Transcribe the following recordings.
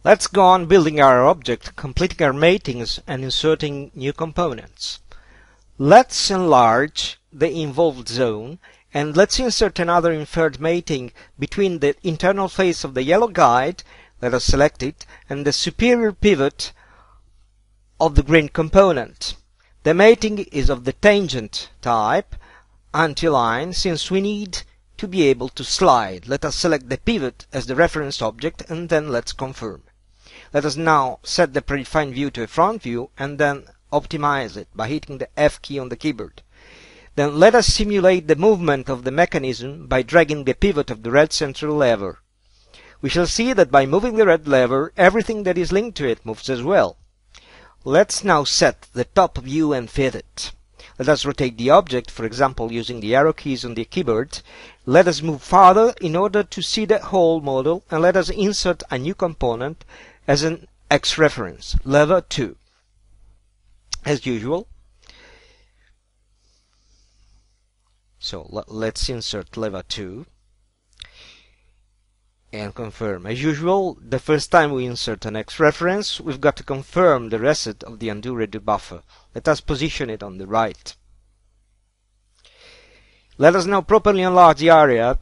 Let's go on building our object, completing our matings and inserting new components. Let's enlarge the involved zone and let's insert another inferred mating between the internal face of the yellow guide, let us select it, and the superior pivot of the green component. The mating is of the tangent type, anti-line, since we need to be able to slide. Let us select the pivot as the reference object and then let's confirm. Let us now set the predefined view to a front view and then optimize it by hitting the F key on the keyboard. Then let us simulate the movement of the mechanism by dragging the pivot of the red central lever. We shall see that by moving the red lever, everything that is linked to it moves as well. Let's now set the top view and fit it. Let us rotate the object, for example using the arrow keys on the keyboard. Let us move farther in order to see the whole model, and let us insert a new component as an X reference, lever 2. As usual, so let's insert lever 2 and confirm. As usual, the first time we insert an X reference, we've got to confirm the reset of the undo redo buffer. Let us position it on the right. Let us now properly enlarge the area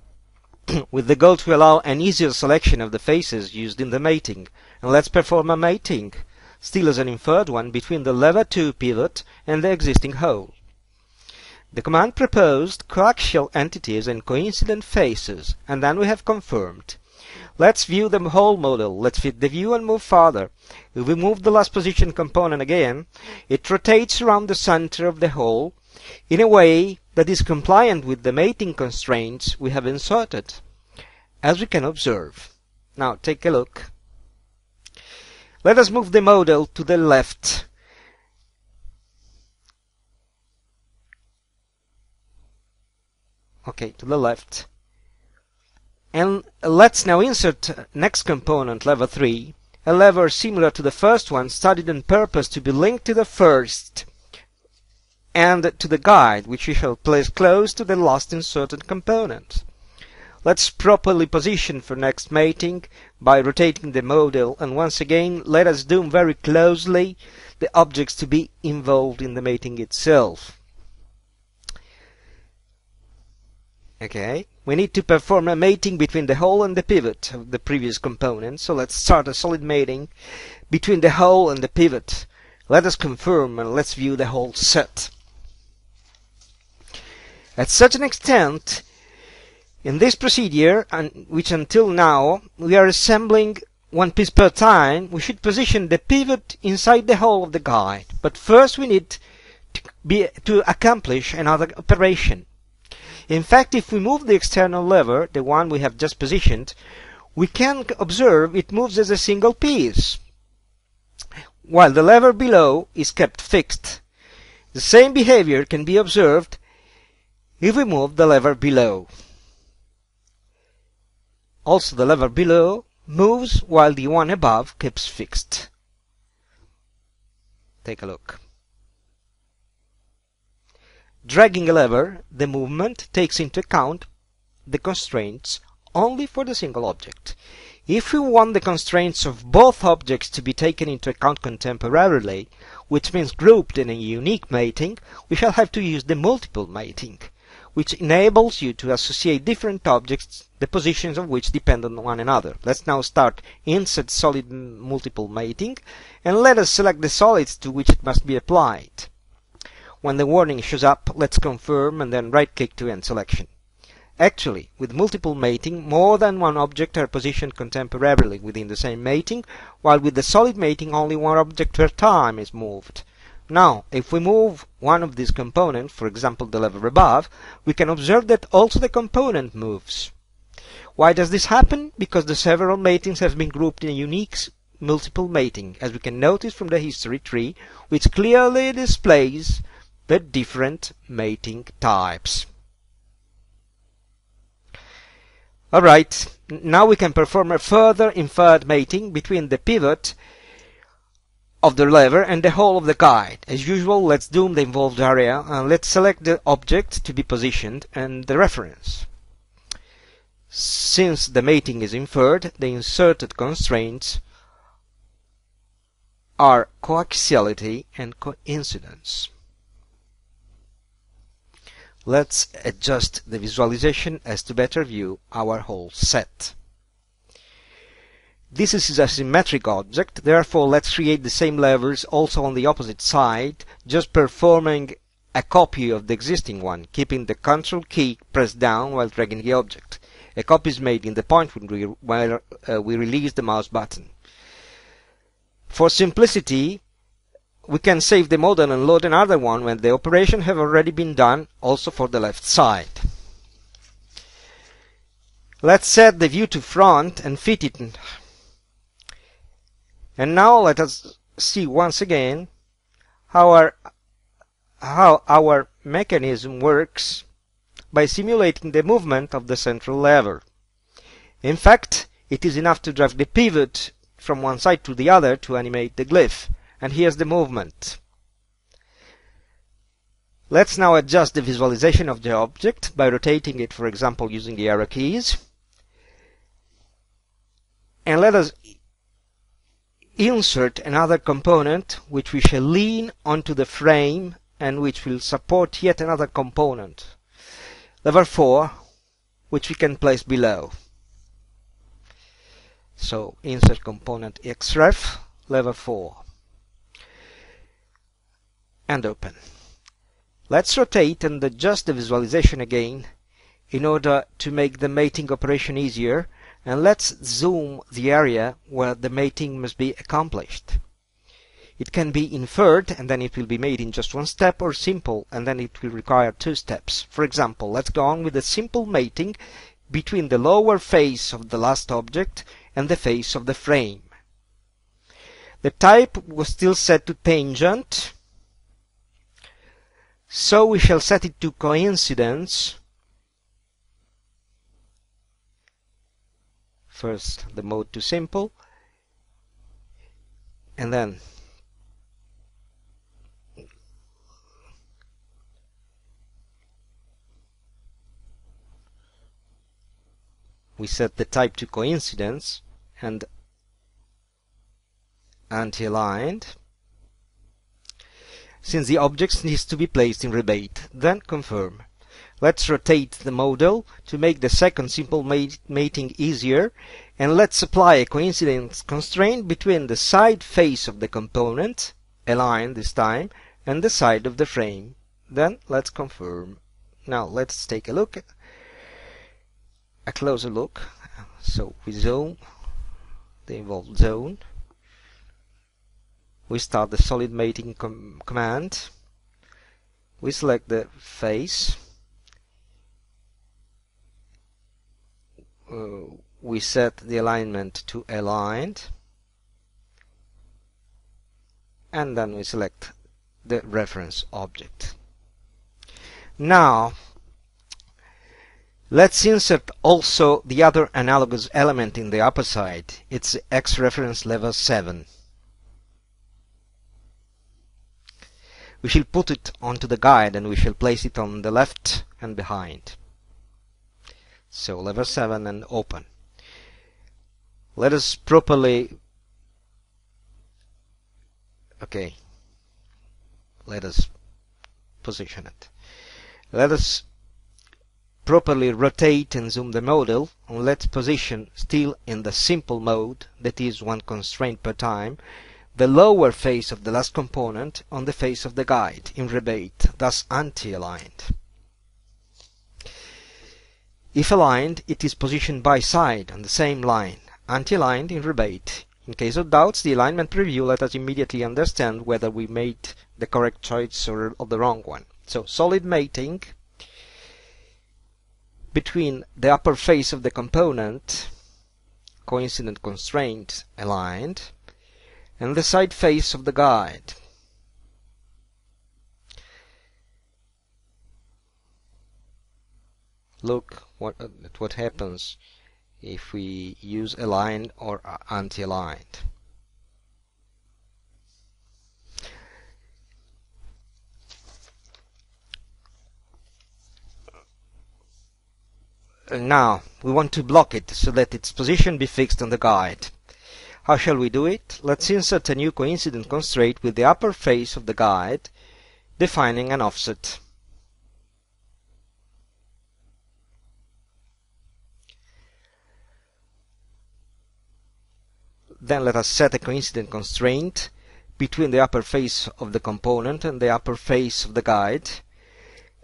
with the goal to allow an easier selection of the faces used in the mating. And let's perform a mating, still as an inferred one, between the lever 2 pivot and the existing hole. The command proposed coaxial entities and coincident faces, and then we have confirmed. Let's view the whole model. Let's fit the view and move farther. If we move the last position component again, it rotates around the center of the hole in a way that is compliant with the mating constraints we have inserted, as we can observe. Now take a look. Let us move the model to the left. Okay, to the left. And let's now insert next component, lever 3, a lever similar to the first one, studied on purpose to be linked to the first and to the guide, which we shall place close to the last inserted component. Let's properly position for next mating by rotating the model, and once again let us zoom very closely the objects to be involved in the mating itself. Okay, we need to perform a mating between the hole and the pivot of the previous component, so let's start a solid mating between the hole and the pivot. Let us confirm and let's view the whole set. At such an extent, in this procedure, which until now we are assembling one piece per time, we should position the pivot inside the hole of the guide. But first we need to accomplish another operation. In fact, if we move the external lever, the one we have just positioned, we can observe it moves as a single piece, while the lever below is kept fixed. The same behavior can be observed if we move the lever below. Also, the lever below moves while the one above keeps fixed. Take a look. Dragging a lever, the movement takes into account the constraints only for the single object. If we want the constraints of both objects to be taken into account contemporarily, which means grouped in a unique mating, we shall have to use the multiple mating, which enables you to associate different objects, the positions of which depend on one another. Let's now start insert solid multiple mating, and let us select the solids to which it must be applied. When the warning shows up, let's confirm and then right-click to end selection. Actually, with multiple mating, more than one object are positioned contemporarily within the same mating, while with the solid mating only one object per time is moved. Now, if we move one of these components, for example the lever above, we can observe that also the component moves. Why does this happen? Because the several matings have been grouped in a unique multiple mating, as we can notice from the history tree, which clearly displays the different mating types. Alright, now we can perform a further inferred mating between the pivot of the lever and the hole of the guide. As usual, let's zoom the involved area and let's select the object to be positioned and the reference. Since the mating is inferred, the inserted constraints are coaxiality and coincidence. Let's adjust the visualization as to better view our whole set. This is a symmetric object, therefore let's create the same levers also on the opposite side, just performing a copy of the existing one, keeping the Ctrl key pressed down while dragging the object. A copy is made in the point where we release the mouse button. For simplicity, we can save the model and load another one when the operation have already been done, also for the left side. Let's set the view to front and fit it. And now let us see once again how our mechanism works by simulating the movement of the central lever. In fact, it is enough to drag the pivot from one side to the other to animate the glyph. And here's the movement. Let's now adjust the visualization of the object by rotating it, for example, using the arrow keys. And let us insert another component which we shall lean onto the frame and which will support yet another component, lever 4, which we can place below. So insert component xref, lever 4. And open. Let's rotate and adjust the visualization again in order to make the mating operation easier, and let's zoom the area where the mating must be accomplished. It can be inferred and then it will be made in just one step, or simple and then it will require 2 steps. For example, let's go on with a simple mating between the lower face of the last object and the face of the frame. The type was still set to tangent, so we shall set it to coincidence. First the mode to simple, and then we set the type to coincidence and anti-aligned, since the object needs to be placed in rebate. Then confirm. Let's rotate the model to make the second simple mating easier, and let's apply a coincidence constraint between the side face of the component, align this time, and the side of the frame. Then let's confirm. Now let's take a look, a closer look. So we zoom the involved zone. We start the solid mating command. We select the face. We set the alignment to aligned. And then we select the reference object. Now, let's insert also the other analogous element in the upper side. It's the X reference lever 7. We shall put it onto the guide and we shall place it on the left and behind. So lever 7 and open. Let us properly let us position it. Let us properly rotate and zoom the model, and let's position still in the simple mode, that is one constraint per time, the lower face of the last component on the face of the guide in rebate, thus anti-aligned. If aligned, it is positioned by side on the same line, anti-aligned in rebate. In case of doubts, the alignment preview let us immediately understand whether we made the correct choice or the wrong one. So solid mating between the upper face of the component, coincident constraint aligned, and the side face of the guide. Look at what happens if we use aligned or anti-aligned. Now we want to block it so that its position be fixed on the guide. How shall we do it? Let's insert a new coincident constraint with the upper face of the guide, defining an offset. Then let us set a coincident constraint between the upper face of the component and the upper face of the guide,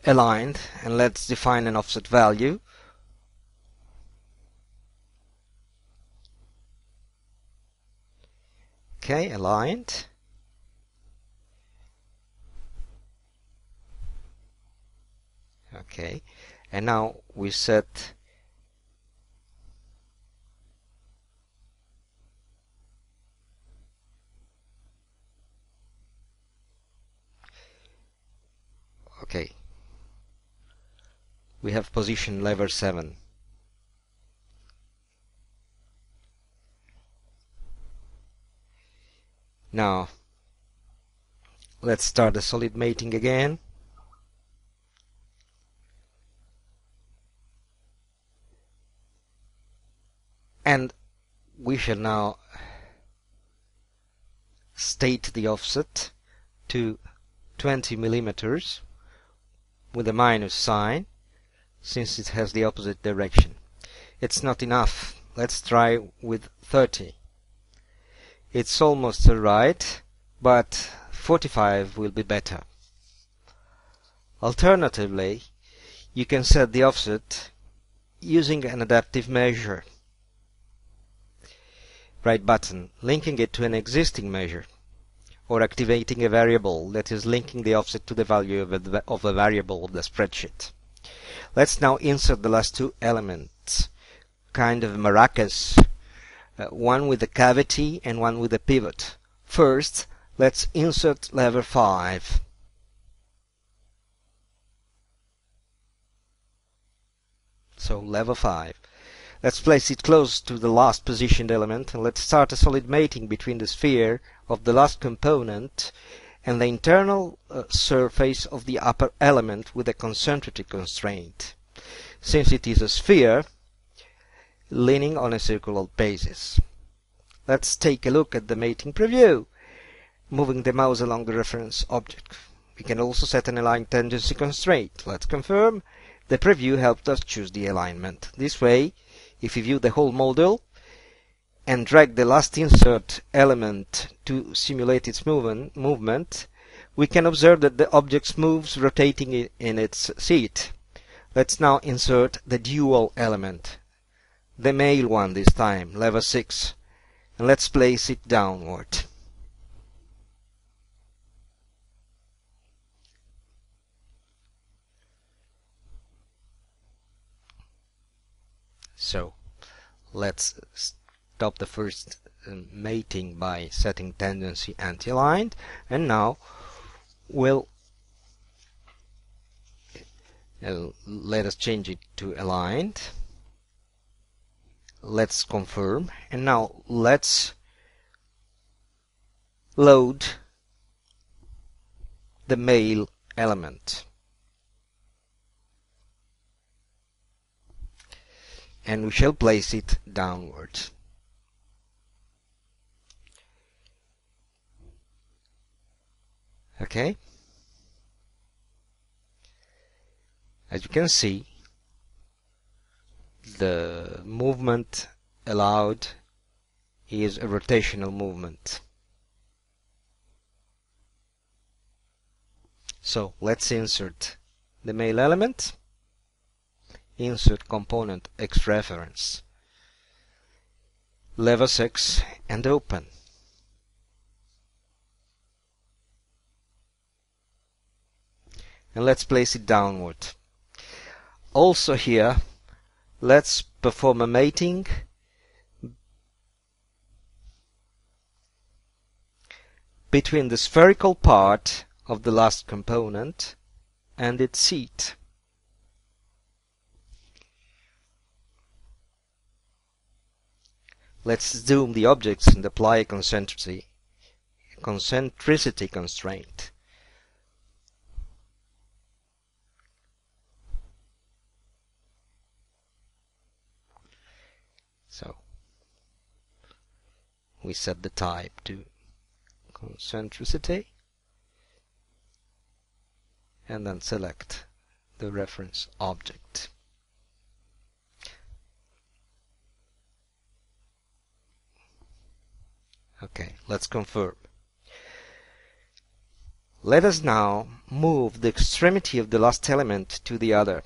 aligned, and let's define an offset value. Okay, aligned. Okay, and now we set okay, we have position lever 7. Now let's start the solid mating again. And we shall now state the offset to 20 millimeters with a minus sign, since it has the opposite direction. It's not enough. Let's try with 30. It's almost alright, but 45 will be better. Alternatively, you can set the offset using an adaptive measure. Right button, linking it to an existing measure, or activating a variable that is linking the offset to the value of a variable of the spreadsheet. Let's now insert the last two elements, kind of maracas, one with a cavity and one with a pivot. First, let's insert lever 5. So lever 5. Let's place it close to the last positioned element, and let's start a solid mating between the sphere of the last component and the internal surface of the upper element with a concentric constraint, since it is a sphere leaning on a circular basis. Let's take a look at the mating preview, moving the mouse along the reference object. We can also set an align tangency constraint. Let's confirm. The preview helped us choose the alignment. This way, if we view the whole model and drag the last insert element to simulate its movement, we can observe that the object moves rotating in its seat. Let's now insert the dual element, the male one this time, lever 6, and let's place it downward. So let's stop the first mating by setting tendency anti-aligned, and now we'll let us change it to aligned. Let's confirm, and now let's load the male element. And we shall place it downward. Okay? As you can see, the movement allowed is a rotational movement. So let's insert the male element. Insert component X reference, lever 6, and open. And let's place it downward. Also here, let's perform a mating between the spherical part of the last component and its seat. Let's zoom the objects and apply a concentricity constraint. So we set the type to concentricity, and then select the reference object. Okay, let's confirm. Let us now move the extremity of the last element to the other.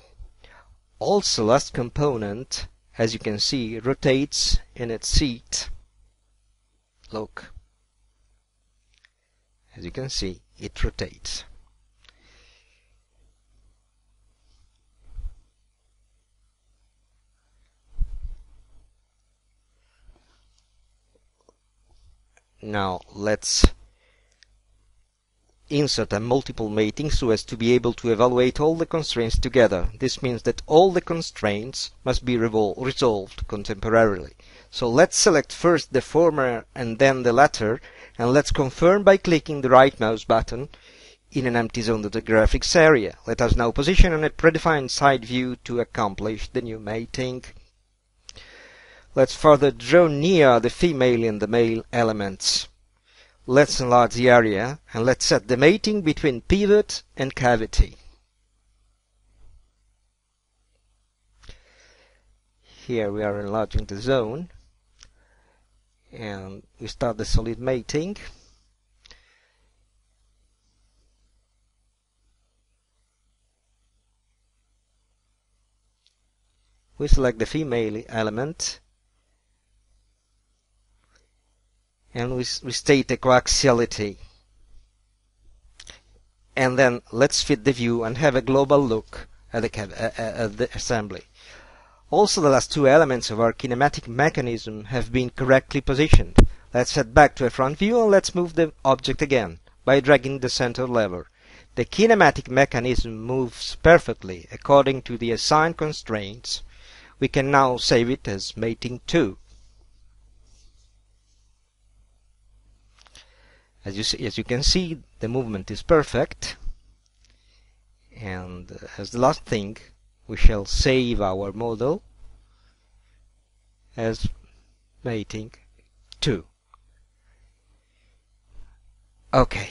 Also, last component, as you can see, rotates in its seat. Look. As you can see, it rotates. Now let's insert a multiple mating so as to be able to evaluate all the constraints together. This means that all the constraints must be resolved contemporarily. So let's select first the former and then the latter, and let's confirm by clicking the right mouse button in an empty zone of the graphics area. Let us now position on a predefined side view to accomplish the new mating. Let's further draw near the female and the male elements. Let's enlarge the area and let's set the mating between pivot and cavity. Here we are enlarging the zone and we start the solid mating. We select the female element and we state the coaxiality. And then let's fit the view and have a global look at the assembly. Also, the last two elements of our kinematic mechanism have been correctly positioned. Let's head back to a front view and let's move the object again by dragging the center lever. The kinematic mechanism moves perfectly according to the assigned constraints. We can now save it as mating 2. As you can see, the movement is perfect, and as the last thing, we shall save our model as mating 2. Okay.